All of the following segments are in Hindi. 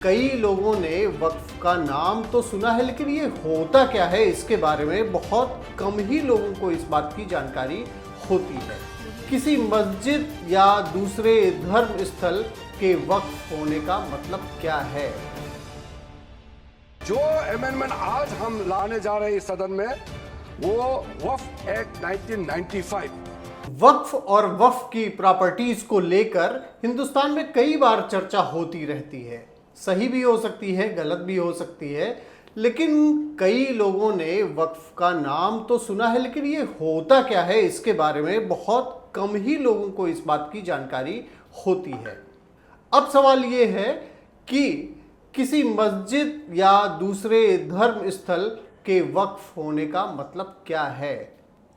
कई लोगों ने वक्फ का नाम तो सुना है, लेकिन ये होता क्या है इसके बारे में बहुत कम ही लोगों को इस बात की जानकारी होती है। किसी मस्जिद या दूसरे धर्म स्थल के वक्फ होने का मतलब क्या है? जो अमेंडमेंट आज हम लाने जा रहे हैं इस सदन में, वो वक्फ एक्ट 1995। वक्फ और वक्फ की प्रॉपर्टीज को लेकर हिंदुस्तान में कई बार चर्चा होती रहती है। सही भी हो सकती है, गलत भी हो सकती है, लेकिन कई लोगों ने वक्फ का नाम तो सुना है, लेकिन ये होता क्या है इसके बारे में बहुत कम ही लोगों को इस बात की जानकारी होती है। अब सवाल ये है कि किसी मस्जिद या दूसरे धर्म स्थल के वक्फ होने का मतलब क्या है,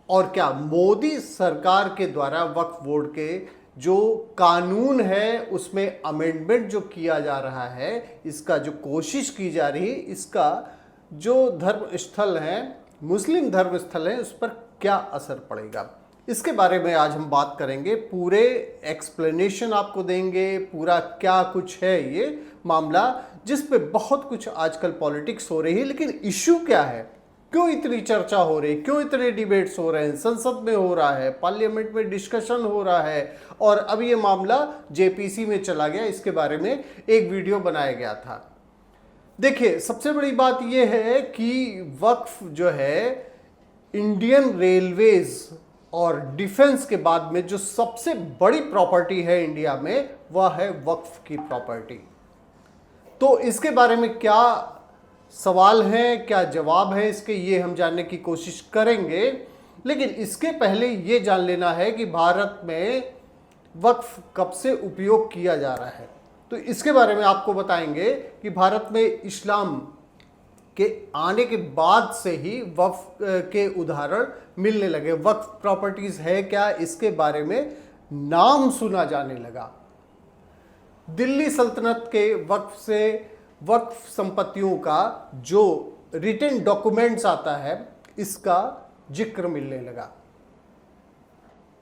और क्या मोदी सरकार के द्वारा वक्फ बोर्ड के जो कानून है उसमें अमेंडमेंट जो किया जा रहा है, इसका जो कोशिश की जा रही है, इसका जो धर्म स्थल है, मुस्लिम धर्म स्थल है, उस पर क्या असर पड़ेगा, इसके बारे में आज हम बात करेंगे। पूरे एक्सप्लेनेशन आपको देंगे, पूरा क्या कुछ है ये मामला, जिस पे बहुत कुछ आजकल पॉलिटिक्स हो रही है, लेकिन इश्यू क्या है, क्यों इतनी चर्चा हो रही, क्यों इतने डिबेट्स हो रहे हैं, संसद में हो रहा है, पार्लियामेंट में डिस्कशन हो रहा है, और अब ये मामला जेपीसी में चला गया। इसके बारे में एक वीडियो बनाया गया था। देखिए, सबसे बड़ी बात यह है कि वक्फ जो है इंडियन रेलवेज और डिफेंस के बाद में जो सबसे बड़ी प्रॉपर्टी है इंडिया में, वह है वक्फ की प्रॉपर्टी। तो इसके बारे में क्या सवाल हैं, क्या जवाब है इसके, ये हम जानने की कोशिश करेंगे। लेकिन इसके पहले ये जान लेना है कि भारत में वक्फ कब से उपयोग किया जा रहा है। तो इसके बारे में आपको बताएंगे कि भारत में इस्लाम के आने के बाद से ही वक्फ के उदाहरण मिलने लगे। वक्फ प्रॉपर्टीज है क्या, इसके बारे में नाम सुना जाने लगा। दिल्ली सल्तनत के वक्फ से वक्फ संपत्तियों का जो रिटन डॉक्यूमेंट्स आता है, इसका जिक्र मिलने लगा।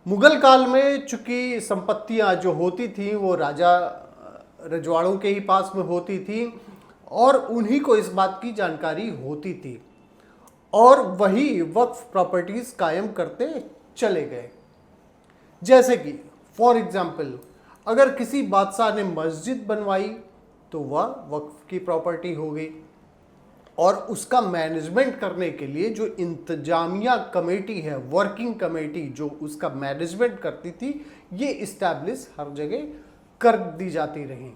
मुगल काल में चूंकि संपत्तियां जो होती थी वो राजा रजवाड़ों के ही पास में होती थी, और उन्हीं को इस बात की जानकारी होती थी, और वही वक्फ प्रॉपर्टीज कायम करते चले गए। जैसे कि फॉर एग्जाम्पल, अगर किसी बादशाह ने मस्जिद बनवाई तो वह वक्फ की प्रॉपर्टी हो गई, और उसका मैनेजमेंट करने के लिए जो इंतजामिया कमेटी है, वर्किंग कमेटी जो उसका मैनेजमेंट करती थी, ये इस्टेब्लिश हर जगह कर दी जाती रही।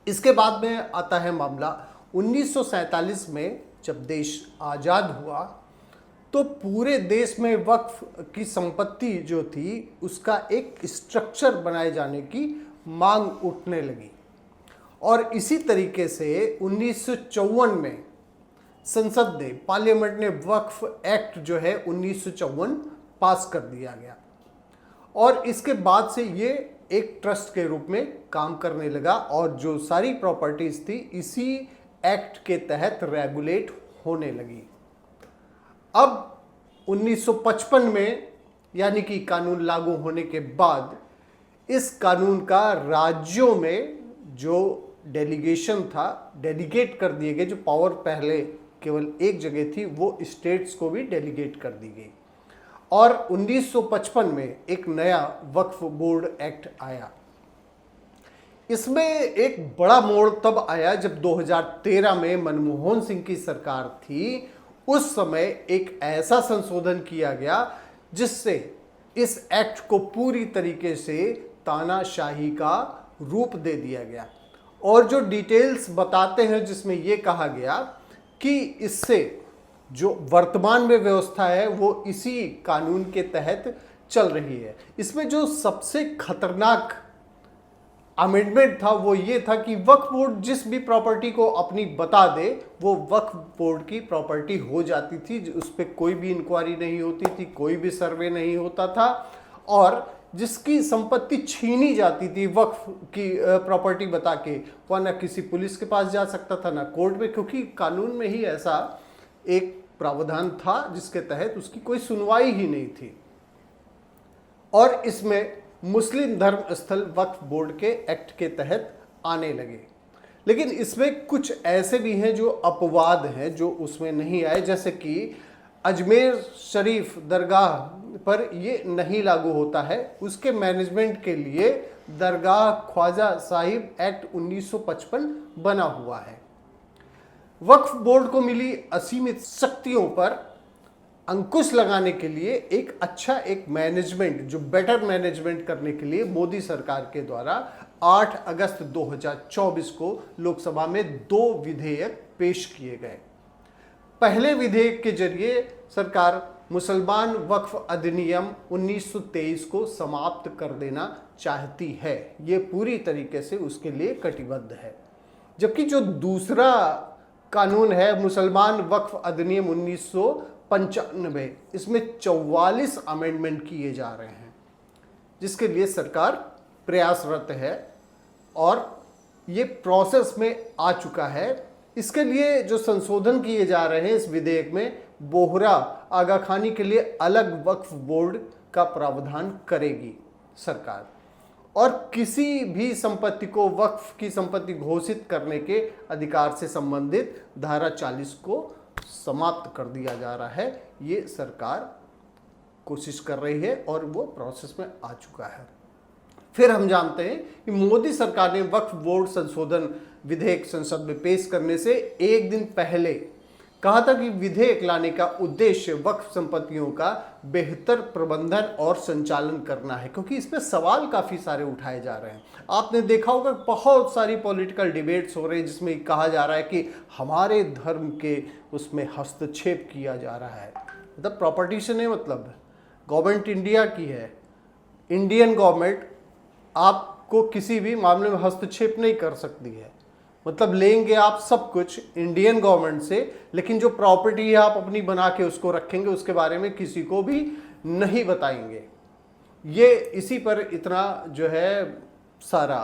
इसके बाद में आता है मामला 1947 में, जब देश आज़ाद हुआ तो पूरे देश में वक्फ की संपत्ति जो थी उसका एक स्ट्रक्चर बनाए जाने की मांग उठने लगी, और इसी तरीके से 1954 में संसद ने, पार्लियामेंट ने वक्फ एक्ट जो है 1954 पास कर दिया गया, और इसके बाद से ये एक ट्रस्ट के रूप में काम करने लगा, और जो सारी प्रॉपर्टीज थी इसी एक्ट के तहत रेगुलेट होने लगी। अब 1955 में, यानी कि कानून लागू होने के बाद, इस कानून का राज्यों में जो डेलीगेशन था, डेलीगेट कर दिए गए। जो पावर पहले केवल एक जगह थी, वो स्टेट्स को भी डेलीगेट कर दी गई, और 1955 में एक नया वक्फ बोर्ड एक्ट आया। इसमें एक बड़ा मोड़ तब आया जब 2013 में मनमोहन सिंह की सरकार थी। उस समय एक ऐसा संशोधन किया गया जिससे इस एक्ट को पूरी तरीके से तानाशाही का रूप दे दिया गया, और जो डिटेल्स बताते हैं जिसमें यह कहा गया कि इससे जो वर्तमान में व्यवस्था है वो इसी कानून के तहत चल रही है। इसमें जो सबसे खतरनाक अमेंडमेंट था वो ये था कि वक्फ बोर्ड जिस भी प्रॉपर्टी को अपनी बता दे, वो वक्फ बोर्ड की प्रॉपर्टी हो जाती थी। उस पर कोई भी इंक्वायरी नहीं होती थी, कोई भी सर्वे नहीं होता था, और जिसकी संपत्ति छीनी जाती थी वक्फ की प्रॉपर्टी बता के, वह ना किसी पुलिस के पास जा सकता था, ना कोर्ट में, क्योंकि कानून में ही ऐसा एक प्रावधान था जिसके तहत उसकी कोई सुनवाई ही नहीं थी। और इसमें मुस्लिम धर्म स्थल वक्फ बोर्ड के एक्ट के तहत आने लगे। लेकिन इसमें कुछ ऐसे भी हैं जो अपवाद हैं जो उसमें नहीं आए, जैसे कि अजमेर शरीफ दरगाह पर ये नहीं लागू होता है। उसके मैनेजमेंट के लिए दरगाह ख्वाजा साहिब एक्ट 1955 बना हुआ है। वक्फ बोर्ड को मिली असीमित शक्तियों पर अंकुश लगाने के लिए एक मैनेजमेंट, जो बेटर मैनेजमेंट करने के लिए मोदी सरकार के द्वारा 8 अगस्त 2024 को लोकसभा में 2 विधेयक पेश किए गए। पहले विधेयक के जरिए सरकार मुसलमान वक्फ अधिनियम 1923 को समाप्त कर देना चाहती है। ये पूरी तरीके से उसके लिए कटिबद्ध है। जबकि जो दूसरा कानून है मुसलमान वक्फ अधिनियम 1995, इसमें 44 अमेंडमेंट किए जा रहे हैं, जिसके लिए सरकार प्रयासरत है और ये प्रोसेस में आ चुका है। इसके लिए जो संशोधन किए जा रहे हैं इस विधेयक में, बोहरा आगा खानी के लिए अलग वक्फ बोर्ड का प्रावधान करेगी सरकार, और किसी भी संपत्ति को वक्फ की संपत्ति घोषित करने के अधिकार से संबंधित धारा 40 को समाप्त कर दिया जा रहा है। ये सरकार कोशिश कर रही है और वो प्रोसेस में आ चुका है। फिर हम जानते हैं कि मोदी सरकार ने वक्फ बोर्ड संशोधन विधेयक संसद में पेश करने से एक दिन पहले कहा था कि विधेयक लाने का उद्देश्य वक्फ संपत्तियों का बेहतर प्रबंधन और संचालन करना है, क्योंकि इस पे सवाल काफ़ी सारे उठाए जा रहे हैं। आपने देखा होगा बहुत सारी पॉलिटिकल डिबेट्स हो रही है जिसमें कहा जा रहा है कि हमारे धर्म के उसमें हस्तक्षेप किया जा रहा है। मतलब प्रॉपर्टीशन है, मतलब गवर्नमेंट इंडिया की है, इंडियन गवर्नमेंट आपको किसी भी मामले में हस्तक्षेप नहीं कर सकती है। मतलब लेंगे आप सब कुछ इंडियन गवर्नमेंट से, लेकिन जो प्रॉपर्टी है आप अपनी बना के उसको रखेंगे, उसके बारे में किसी को भी नहीं बताएंगे। ये इसी पर इतना जो है सारा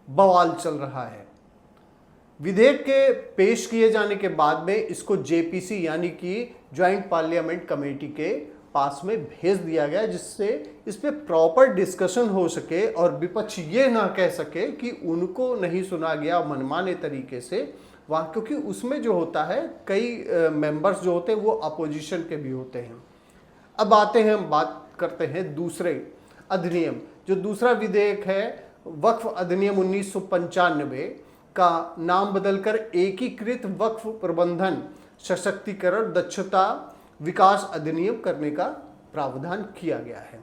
बवाल चल रहा है। विधेयक के पेश किए जाने के बाद में इसको जेपीसी यानी कि ज्वाइंट पार्लियामेंट कमेटी के पास में भेज दिया गया, जिससे इस पे प्रॉपर डिस्कशन हो सके और विपक्ष ये ना कह सके कि उनको नहीं सुना गया मनमाने तरीके से वहाँ, क्योंकि उसमें जो होता है कई मेंबर्स जो होते हैं वो अपोजिशन के भी होते हैं। अब आते हैं, हम बात करते हैं दूसरे अधिनियम। जो दूसरा विधेयक है वक्फ अधिनियम 1995 का नाम बदलकर एकीकृत वक्फ प्रबंधन सशक्तिकरण दक्षता विकास अधिनियम करने का प्रावधान किया गया है।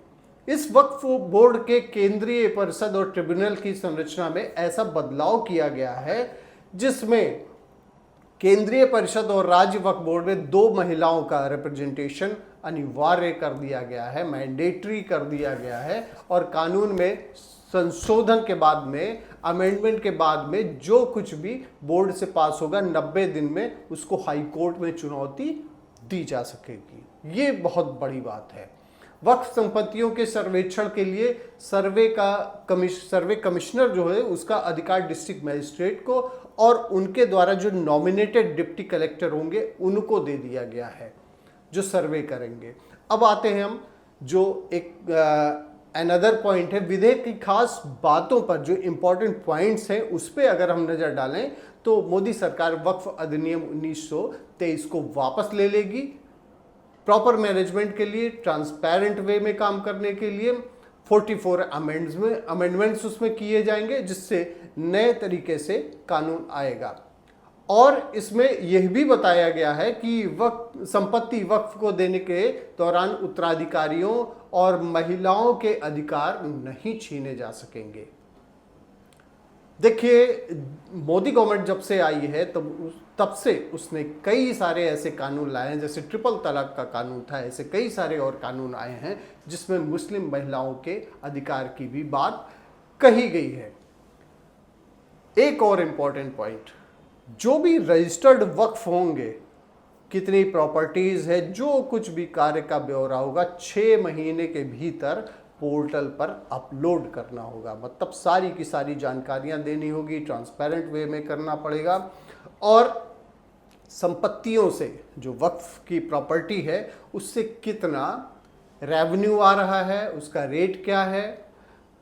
इस वक्फ बोर्ड के केंद्रीय परिषद और ट्रिब्यूनल की संरचना में ऐसा बदलाव किया गया है जिसमें केंद्रीय परिषद और राज्य वक्फ बोर्ड में 2 महिलाओं का रिप्रेजेंटेशन अनिवार्य कर दिया गया है, मैंडेटरी कर दिया गया है। और कानून में संशोधन के बाद में, अमेंडमेंट के बाद में जो कुछ भी बोर्ड से पास होगा 90 दिन में उसको हाई कोर्ट में चुनौती दी जा सकेगी। ये बहुत बड़ी बात है। वक्फ संपत्तियों के सर्वेक्षण के लिए सर्वे कमिश्नर जो है उसका अधिकार डिस्ट्रिक्ट मजिस्ट्रेट को और उनके द्वारा जो नॉमिनेटेड डिप्टी कलेक्टर होंगे उनको दे दिया गया है जो सर्वे करेंगे। अब आते हैं हम जो एक अनदर पॉइंट है, विधेयक की खास बातों पर जो इंपॉर्टेंट पॉइंट्स हैं उस पर अगर हम नज़र डालें तो मोदी सरकार वक्फ अधिनियम 1923 को वापस ले लेगी, प्रॉपर मैनेजमेंट के लिए, ट्रांसपेरेंट वे में काम करने के लिए 44 अमेंडमेंट्स उसमें किए जाएंगे, जिससे नए तरीके से कानून आएगा। और इसमें यह भी बताया गया है कि संपत्ति वक्फ को देने के दौरान उत्तराधिकारियों और महिलाओं के अधिकार नहीं छीने जा सकेंगे। देखिए, मोदी गवर्नमेंट जब से आई है तब से उसने कई सारे ऐसे कानून लाए हैं, जैसे ट्रिपल तलाक का कानून था, ऐसे कई सारे और कानून आए हैं जिसमें मुस्लिम महिलाओं के अधिकार की भी बात कही गई है। एक और इम्पॉर्टेंट पॉइंट, जो भी रजिस्टर्ड वक्फ होंगे, कितनी प्रॉपर्टीज है, जो कुछ भी कार्य का ब्यौरा होगा 6 महीने के भीतर पोर्टल पर अपलोड करना होगा। मतलब सारी की सारी जानकारियां देनी होगी, ट्रांसपेरेंट वे में करना पड़ेगा। और संपत्तियों से, जो वक्फ की प्रॉपर्टी है उससे कितना रेवेन्यू आ रहा है, उसका रेट क्या है,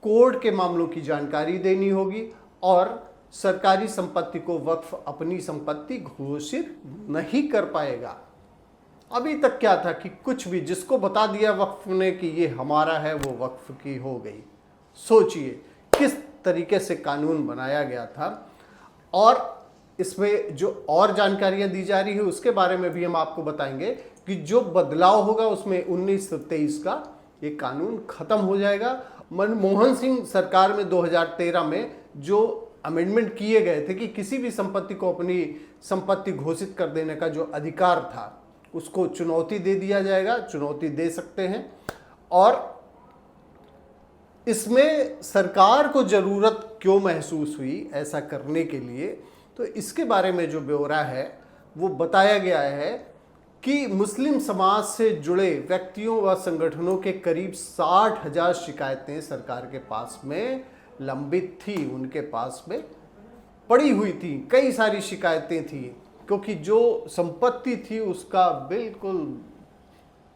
कोर्ट के मामलों की जानकारी देनी होगी और सरकारी संपत्ति को वक्फ अपनी संपत्ति घोषित नहीं कर पाएगा। अभी तक क्या था कि कुछ भी जिसको बता दिया वक्फ ने कि ये हमारा है, वो वक्फ की हो गई। सोचिए किस तरीके से कानून बनाया गया था। और इसमें जो और जानकारियां दी जा रही है उसके बारे में भी हम आपको बताएंगे कि जो बदलाव होगा उसमें 1923 का ये कानून खत्म हो जाएगा। मनमोहन सिंह सरकार में 2013 में जो अमेंडमेंट किए गए थे कि किसी भी संपत्ति को अपनी संपत्ति घोषित कर देने का जो अधिकार था उसको चुनौती दे दिया जाएगा, चुनौती दे सकते हैं। और इसमें सरकार को जरूरत क्यों महसूस हुई ऐसा करने के लिए, तो इसके बारे में जो ब्यौरा है वो बताया गया है कि मुस्लिम समाज से जुड़े व्यक्तियों व संगठनों के करीब 60,000 शिकायतें सरकार के पास में लंबित थी, उनके पास में पड़ी हुई थी। कई सारी शिकायतें थी क्योंकि जो संपत्ति थी उसका बिल्कुल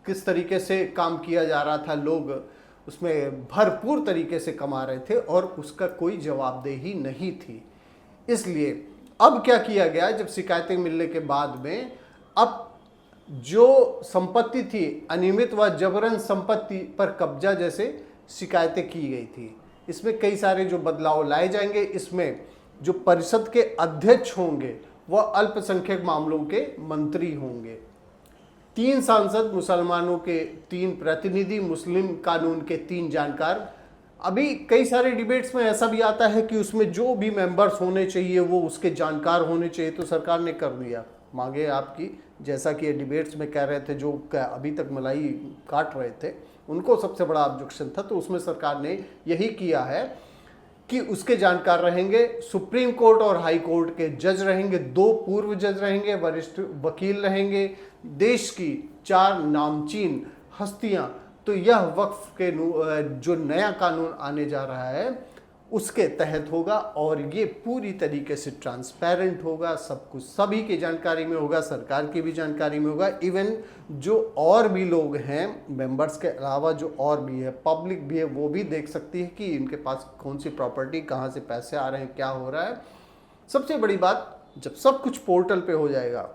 किस तरीके से काम किया जा रहा था, लोग उसमें भरपूर तरीके से कमा रहे थे और उसका कोई जवाबदेही नहीं थी। इसलिए अब क्या किया गया, जब शिकायतें मिलने के बाद में अब जो संपत्ति थी अनियमित व जबरन संपत्ति पर कब्जा जैसे शिकायतें की गई थी, इसमें कई सारे जो बदलाव लाए जाएंगे। इसमें जो परिषद के अध्यक्ष होंगे वह अल्पसंख्यक मामलों के मंत्री होंगे, 3 सांसद मुसलमानों के 3 प्रतिनिधि, मुस्लिम कानून के 3 जानकार। अभी कई सारे डिबेट्स में ऐसा भी आता है कि उसमें जो भी मेंबर्स होने चाहिए वो उसके जानकार होने चाहिए, तो सरकार ने कर दिया। मांगे आपकी, जैसा कि ये डिबेट्स में कह रहे थे, जो अभी तक मलाई काट रहे थे उनको सबसे बड़ा ऑब्जेक्शन था, तो उसमें सरकार ने यही किया है कि उसके जानकार रहेंगे। सुप्रीम कोर्ट और हाई कोर्ट के जज रहेंगे, 2 पूर्व जज रहेंगे, वरिष्ठ वकील रहेंगे, देश की 4 नामचीन हस्तियां। तो यह वक्फ के जो नया कानून आने जा रहा है उसके तहत होगा और ये पूरी तरीके से ट्रांसपेरेंट होगा, सब कुछ सभी की जानकारी में होगा, सरकार की भी जानकारी में होगा। इवन जो और भी लोग हैं मेंबर्स के अलावा, जो और भी है पब्लिक भी है, वो भी देख सकती है कि इनके पास कौन सी प्रॉपर्टी, कहाँ से पैसे आ रहे हैं, क्या हो रहा है। सबसे बड़ी बात, जब सब कुछ पोर्टल पे हो जाएगा,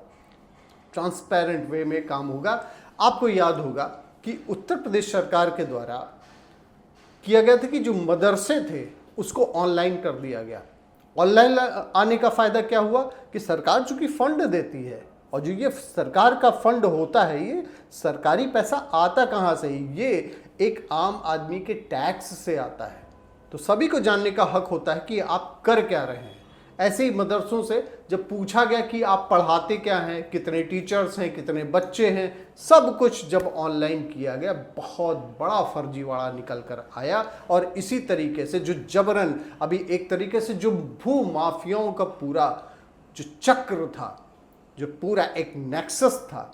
ट्रांसपेरेंट वे में काम होगा। आपको याद होगा कि उत्तर प्रदेश सरकार के द्वारा किया गया था कि जो मदरसे थे उसको ऑनलाइन कर दिया गया। ऑनलाइन आने का फायदा क्या हुआ कि सरकार चूंकि फंड देती है, और जो ये सरकार का फंड होता है, ये सरकारी पैसा आता कहाँ से, ये एक आम आदमी के टैक्स से आता है। तो सभी को जानने का हक होता है कि आप कर क्या रहे हैं। ऐसे ही मदरसों से जब पूछा गया कि आप पढ़ाते क्या हैं, कितने टीचर्स हैं, कितने बच्चे हैं, सब कुछ जब ऑनलाइन किया गया, बहुत बड़ा फर्जीवाड़ा निकल कर आया। और इसी तरीके से जो जबरन, अभी एक तरीके से जो भू माफियाओं का पूरा जो चक्र था, जो पूरा एक नेक्सस था,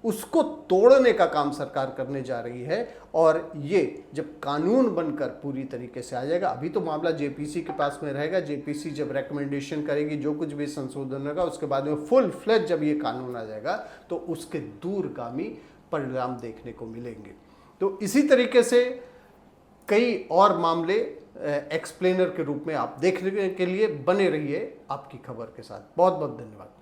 उसको तोड़ने का काम सरकार करने जा रही है। और ये जब कानून बनकर पूरी तरीके से आ जाएगा, अभी तो मामला जेपीसी के पास में रहेगा, जेपीसी जब रेकमेंडेशन करेगी, जो कुछ भी संशोधन होगा, उसके बाद में फुल फ्लेज जब ये कानून आ जाएगा तो उसके दूरगामी परिणाम देखने को मिलेंगे। तो इसी तरीके से कई और मामले एक्सप्लेनर के रूप में आप देखने के लिए बने रहिए आपकी खबर के साथ। बहुत बहुत धन्यवाद।